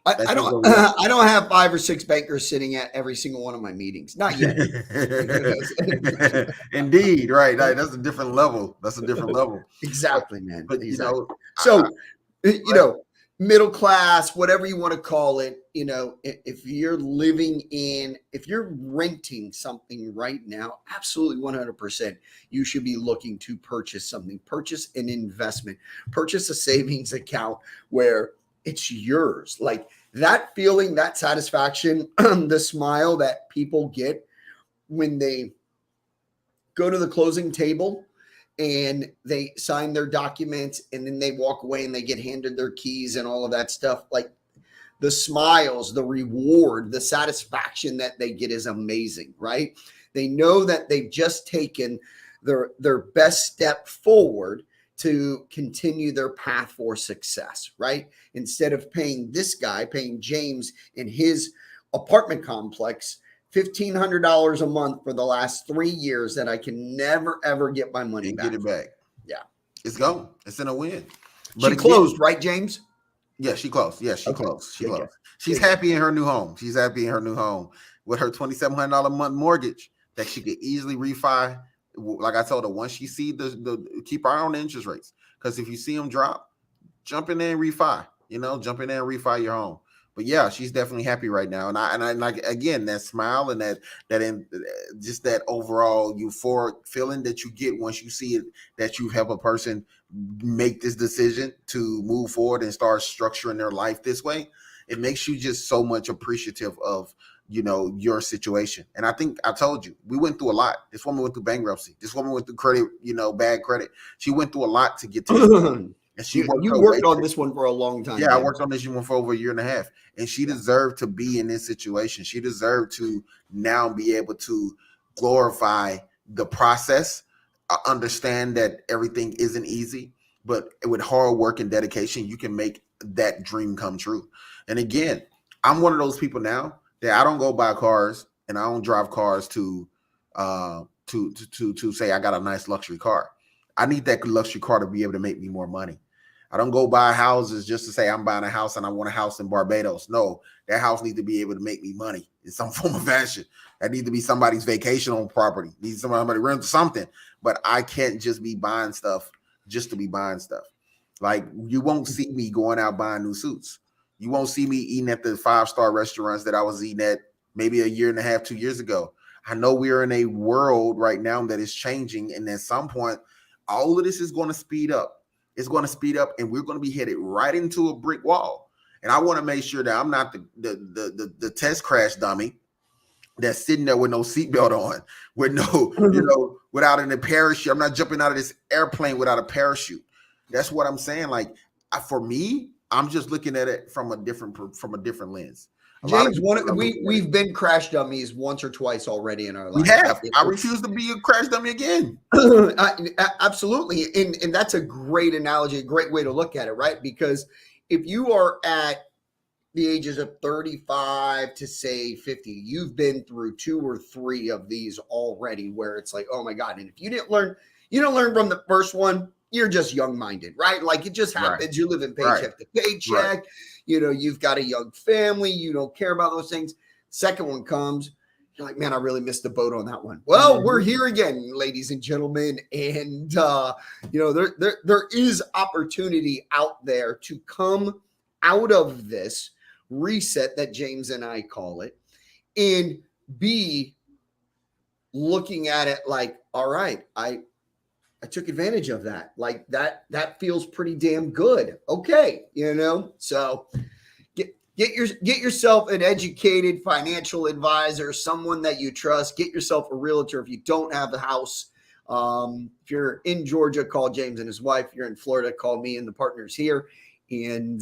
Speaker 2: I don't have 5 or 6 bankers sitting at every single one of my meetings. Not yet.
Speaker 1: Indeed, right. That's a different level.
Speaker 2: Exactly, man.
Speaker 1: But
Speaker 2: exactly. So, middle class, whatever you want to call it, if you're renting something right now, absolutely 100%, you should be looking to purchase something, purchase an investment, purchase a savings account where it's yours. Like that feeling, that satisfaction, the smile that people get when they go to the closing table and they sign their documents and then they walk away and they get handed their keys and all of that stuff. Like the smiles, the reward, the satisfaction that they get is amazing, right? They know that they've just taken their best step forward to continue their path for success, right? Instead of paying James in his apartment complex $1,500 a month for the last 3 years that I can never, ever get my money back.
Speaker 1: Get it back.
Speaker 2: Yeah.
Speaker 1: It's gone. It's in a win.
Speaker 2: But she closed, right, James?
Speaker 1: Yeah, she closed. Yeah, she
Speaker 2: Okay.
Speaker 1: closed. She
Speaker 2: Good,
Speaker 1: closed.
Speaker 2: good.
Speaker 1: She's happy in her new home. She's happy in her new home with her $2,700 a month mortgage that she could easily refi. Like I told her, once she see the keep her eye on the interest rates, because if you see them drop, jump in there and refi. Jump in there and refi your home. But yeah, she's definitely happy right now, and I like, again, that smile and just that overall euphoric feeling that you get once you see it, that you help a person make this decision to move forward and start structuring their life this way. It makes you just so much appreciative of your situation. And I think I told you, we went through a lot. This woman went through bankruptcy. This woman went through credit, bad credit. She went through a lot to get to this point. And she
Speaker 2: worked on this one for a long time.
Speaker 1: Yeah, James. I worked on this one for over 1.5 years, and she deserved to be in this situation. She deserved to now be able to glorify the process, understand that everything isn't easy, but with hard work and dedication, you can make that dream come true. And again, I'm one of those people now that I don't go buy cars and I don't drive cars to say I got a nice luxury car. I need that luxury car to be able to make me more money. I don't go buy houses just to say I'm buying a house and I want a house in Barbados. No, that house needs to be able to make me money in some form of fashion. That needs to be somebody's vacation property. Needs somebody rent something. But I can't just be buying stuff just to be buying stuff. Like, you won't see me going out buying new suits. You won't see me eating at the 5-star restaurants that I was eating at maybe 1.5 years, 2 years ago. I know we're in a world right now that is changing, and at some point All of this is going to speed up. It's going to speed up, and we're going to be headed right into a brick wall. And I want to make sure that I'm not the test crash dummy that's sitting there with no seatbelt on, with no, without a parachute. I'm not jumping out of this airplane without a parachute. That's what I'm saying. Like, for me, I'm just looking at it from a different lens.
Speaker 2: James, we've been crash dummies once or twice already in our life.
Speaker 1: We have. I refuse to be a crash dummy again.
Speaker 2: Absolutely. And that's a great analogy, a great way to look at it, right? Because if you are at the ages of 35 to say 50, you've been through 2 or 3 of these already where it's like, oh my God. And if you didn't learn from the first one, you're just young-minded, right? Like, it just happens. Right. You're living paycheck to paycheck. Right. You've got a young family. You don't care about those things. Second one comes. You're like, man, I really missed the boat on that one. Well, we're here again, ladies and gentlemen. And, there is opportunity out there to come out of this reset that James and I call it, and be looking at it like, all right, I took advantage of that. Like, that feels pretty damn good. Okay. So get yourself an educated financial advisor, someone that you trust. Get yourself a realtor. If you don't have a house, if you're in Georgia, call James and his wife. If you're in Florida, call me and the partners here. And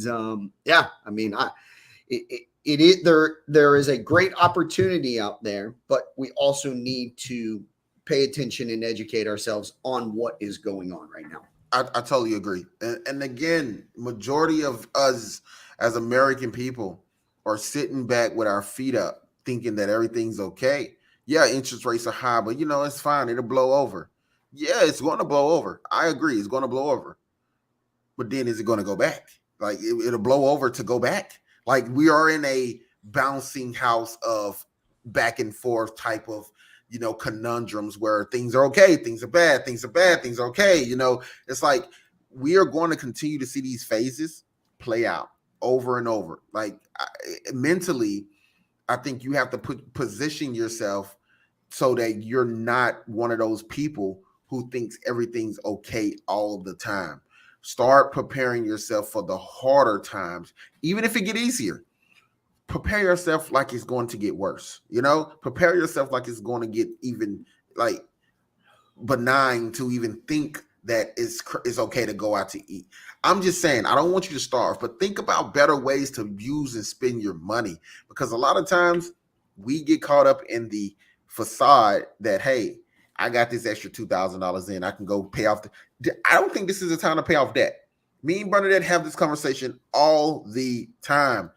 Speaker 2: there is a great opportunity out there, but we also need to pay attention and educate ourselves on what is going on right now.
Speaker 1: I totally agree. And again, majority of us as American people are sitting back with our feet up, thinking that everything's okay. Yeah, interest rates are high, but it's fine. It'll blow over. Yeah, it's going to blow over. I agree. It's going to blow over. But then is it going to go back? Like, it'll blow over to go back. Like, we are in a bouncing house of back and forth type of, conundrums where things are okay, things are bad, things are bad, things are okay. It's like we are going to continue to see these phases play out over and over. Like, mentally, I think you have to position yourself so that you're not one of those people who thinks everything's okay all the time. Start preparing yourself for the harder times, even if it get easier. Prepare yourself like it's going to get worse. Prepare yourself like it's going to get even like benign to even think that it's okay to go out to eat. I'm just saying, I don't want you to starve, but think about better ways to use and spend your money, because a lot of times we get caught up in the facade that, hey, I got this extra $2,000 in, I can go pay off. I don't think this is the time to pay off debt. Me and Bernadette have this conversation all the time.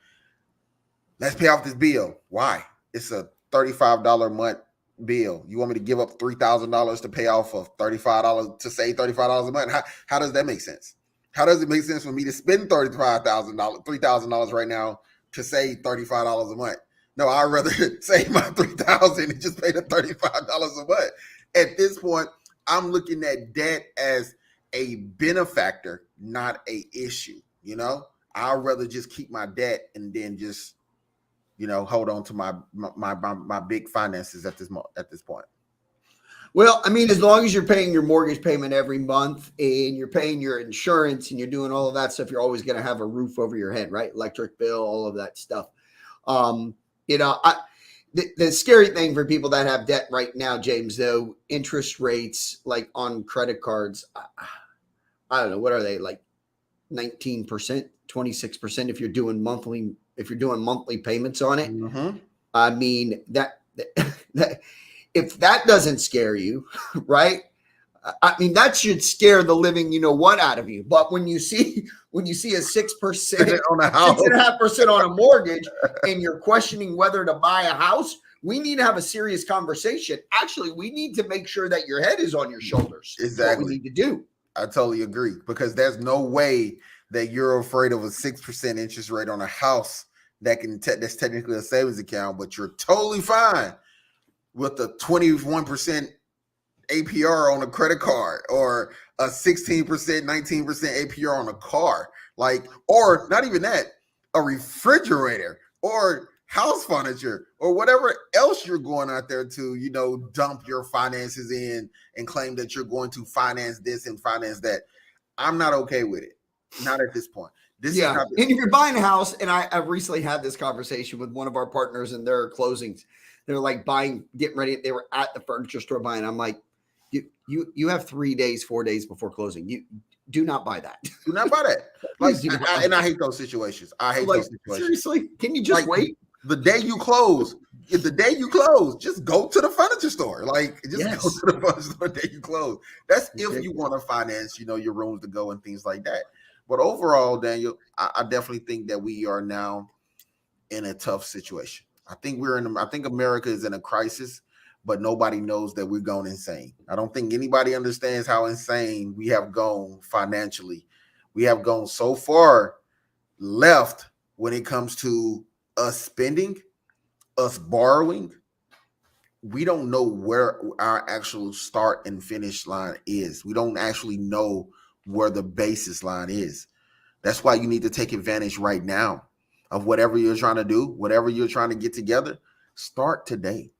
Speaker 1: Let's pay off this bill. Why? It's a $35 a month bill. You want me to give up $3,000 to pay off of $35 to save $35 a month? How does that make sense? How does it make sense for me to spend $3,000 right now to save $35 a month? No, I'd rather save my $3,000 and just pay the $35 a month. At this point, I'm looking at debt as a benefactor, not a issue. I'd rather just keep my debt and then just hold on to my big finances at this point.
Speaker 2: Well, I mean, as long as you're paying your mortgage payment every month and you're paying your insurance and you're doing all of that stuff, you're always going to have a roof over your head, right? Electric bill, all of that stuff. The scary thing for people that have debt right now, James, though, interest rates like on credit cards, I don't know, what are they, like 19%, 26% if you're doing monthly payments on it.
Speaker 1: Mm-hmm.
Speaker 2: I mean, that if that doesn't scare you, right? I mean, that should scare the living, out of you. But when you see a 6%
Speaker 1: on a house,
Speaker 2: 6.5% on a mortgage, and you're questioning whether to buy a house, we need to have a serious conversation. Actually, we need to make sure that your head is on your shoulders.
Speaker 1: Exactly.
Speaker 2: What we need to do.
Speaker 1: I totally agree, because there's no way that you're afraid of a 6% interest rate on a house that's technically a savings account, but you're totally fine with a 21% APR on a credit card or a 16%, 19% APR on a car, or not even that, a refrigerator, or house furniture or whatever else you're going out there to, dump your finances in and claim that you're going to finance this and finance that. I'm not okay with it. Not at this point. This is not.
Speaker 2: And if you're buying a house, and I've recently had this conversation with one of our partners and their closings, they're like getting ready. They were at the furniture store buying. I'm like, you have 3 days, 4 days before closing. You do not buy that.
Speaker 1: Do not buy that. Like, I hate those situations. I hate those situations.
Speaker 2: Seriously, can you just wait?
Speaker 1: The day you close, just go to the furniture store. Like, just go to the furniture store the day you close. That's if you want to finance, your rooms to go and things like that. But overall, Daniel, I definitely think that we are now in a tough situation. I think America is in a crisis, but nobody knows that we're going insane. I don't think anybody understands how insane we have gone financially. We have gone so far left when it comes to us spending, us borrowing. We don't know where our actual start and finish line is. We don't actually know where the basis line is. That's why you need to take advantage right now of whatever you're trying to do, whatever you're trying to get together. Start today.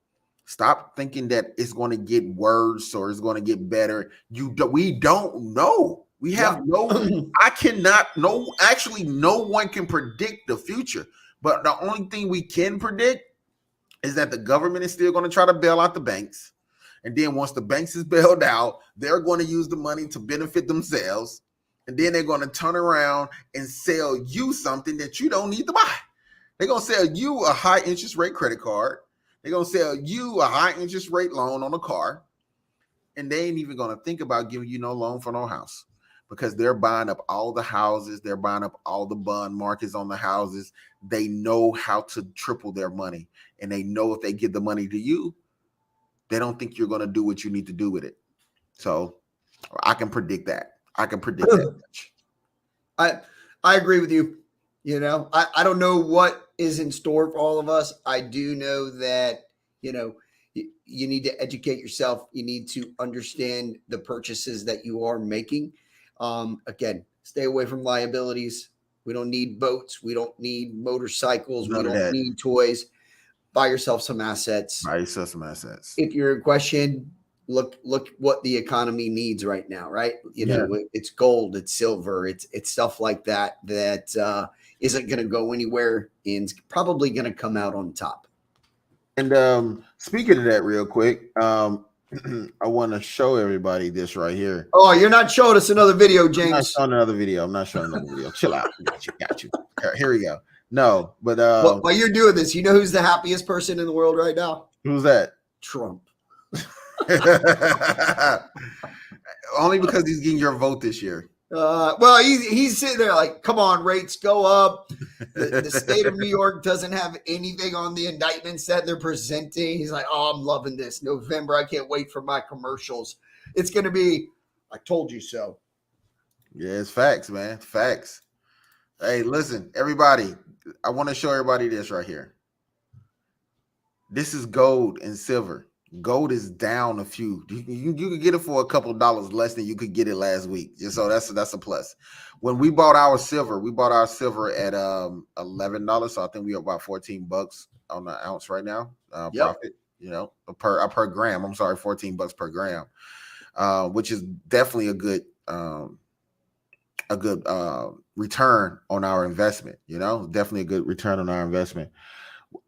Speaker 1: Stop thinking that it's going to get worse or it's going to get better. We don't know. We have no one can predict the future. But the only thing we can predict is that the government is still going to try to bail out the banks. And then once the banks is bailed out, they're going to use the money to benefit themselves. And then they're going to turn around and sell you something that you don't need to buy. They're going to sell you a high interest rate credit card. They're going to sell you a high interest rate loan on a car. And they ain't even going to think about giving you no loan for no house, because they're buying up all the houses. They're buying up all the bond markets on the houses. They know how to triple their money. And they know if they give the money to you, they don't think you're going to do what you need to do with it. So I can predict that. I can predict that much.
Speaker 2: I agree with you. I don't know what is in store for all of us. I do know that, you need to educate yourself. You need to understand the purchases that you are making. Again, stay away from liabilities. We don't need boats. We don't need motorcycles. We don't need toys. Buy yourself some assets. If you're in question, look what the economy needs right now, right? It's gold, it's silver, it's stuff like that isn't going to go anywhere and it's probably going to come out on top.
Speaker 1: And speaking of that real quick, I want to show everybody this right here.
Speaker 2: Oh, you're not showing us another video, James.
Speaker 1: I'm not showing another video. Chill out. Got you. Here we go. No, but
Speaker 2: while you're doing this, you know who's the happiest person in the world right now?
Speaker 1: Who's that?
Speaker 2: Trump.
Speaker 1: Only because he's getting your vote this year.
Speaker 2: Well, he's sitting there like, come on, rates go up. The state of New York doesn't have anything on the indictments that they're presenting. He's like, oh, I'm loving this. November, I can't wait for my commercials. It's going to be, I told you so.
Speaker 1: Yeah, it's facts, man. Facts. Hey, listen, everybody. I want to show everybody this right here. This is gold and silver. Gold is down a few. You can get it for a couple of dollars less than you could get it last week. So that's a plus. When we bought our silver, at $11. So I think we are about $14 on the ounce right now. Profit, per gram. I'm sorry, $14 per gram, which is definitely a good return on our investment. Definitely a good return on our investment.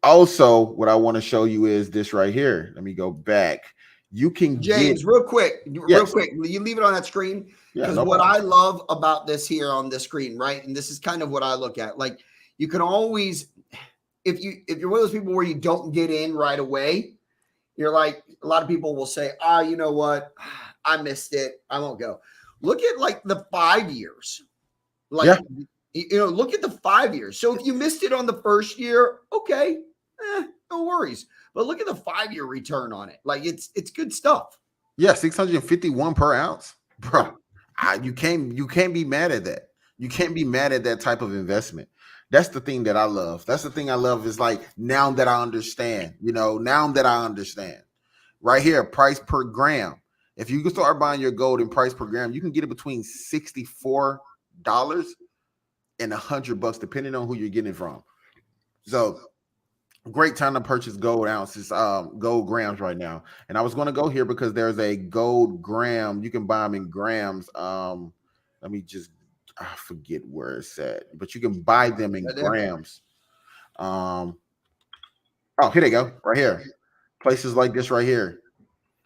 Speaker 1: Also, what I want to show you is this right here. Let me go back. You can
Speaker 2: James, real quick. Will you leave it on that screen? Because what I love about this here on this screen, right? And this is kind of what I look at. Like, you can always, if you're one of those people where you don't get in right away, you're like, a lot of people will say, you know what? I missed it. I won't go. Look at like the 5 years. Look at the 5 years. So if you missed it on the first year, okay, no worries. But look at the 5-year return on it. Like it's good stuff.
Speaker 1: Yeah, 651 per ounce, bro. You can't be mad at that. You can't be mad at that type of investment. That's the thing that I love. That's the thing I love is like now that I understand. Right here, price per gram. If you can start buying your gold in price per gram, you can get it between $64 and $100, depending on who you're getting it from. So great time to purchase gold ounces, gold grams right now. And I was going to go here because there's a gold gram. You can buy them in grams. Let me just, I forget where it's at, but you can buy them in
Speaker 2: Right there.
Speaker 1: grams. Um, oh, here they go, right here. Places like this right here.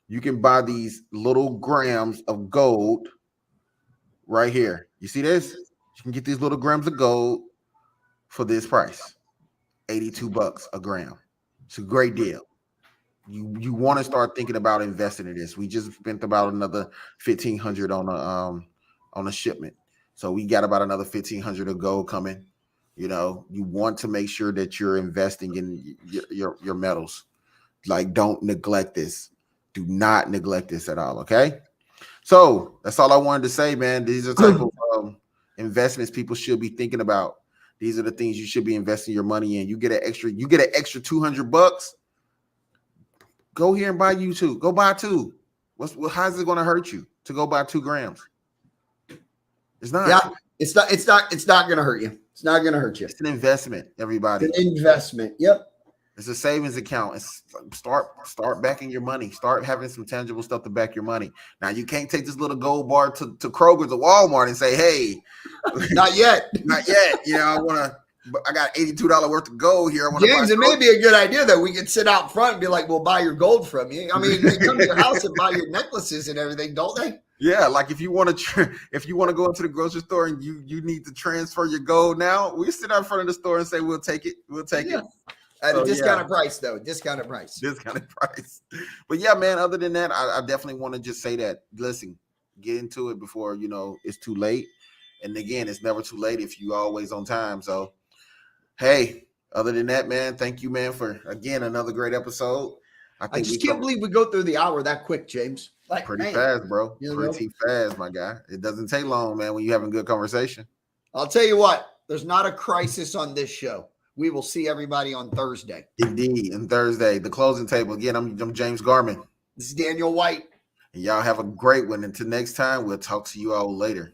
Speaker 1: You can buy these little grams of gold right here. You see this? You can get these little grams of gold for this price, $82 a gram. It's a great deal. You want to start thinking about investing in this. We just spent about another 1,500 on a shipment, so we got about another 1,500 of gold coming. You know, you want to make sure that you're investing in your metals. Like, don't neglect this. Do not neglect this at all. Okay. So that's all I wanted to say, man. These are type of investments people should be thinking about. These are the things you should be investing your money in. You get an extra $200. Go here and buy you two. Go buy two. How's it going to hurt you to go buy 2 grams? It's not.
Speaker 2: Yeah, it's not going to hurt you. It's not going to hurt you.
Speaker 1: It's an investment, everybody.
Speaker 2: It's an investment. Yep.
Speaker 1: It's a savings account. Start backing your money. Start having some tangible stuff to back your money. Now, you can't take this little gold bar to Kroger's or Walmart and say, hey,
Speaker 2: not yet.
Speaker 1: Not yet. You know, I got $82 worth of gold here.
Speaker 2: James, it may be a good idea that we could sit out front and be like, we'll buy your gold from you. I mean, they come to your house and buy your necklaces and everything, don't they?
Speaker 1: Yeah, like if you want to go into the grocery store and you need to transfer your gold now, we sit out front of the store and say, we'll take it. We'll take it.
Speaker 2: At a discounted price, though. Discounted price.
Speaker 1: But yeah, man, other than that, I definitely want to just say that, listen, get into it before, it's too late. And again, it's never too late if you always on time. So, hey, other than that, man, thank you, man, for, again, another great episode.
Speaker 2: I just can't believe we go through the hour that quick, James.
Speaker 1: Like, pretty fast, bro. Pretty fast, my guy. It doesn't take long, man, when you're having good conversation.
Speaker 2: I'll tell you what, there's not a crisis on this show. We will see everybody on Thursday.
Speaker 1: Indeed, and Thursday, the closing table. Again, I'm James Garman.
Speaker 2: This is Daniel White.
Speaker 1: And y'all have a great one. Until next time, we'll talk to you all later.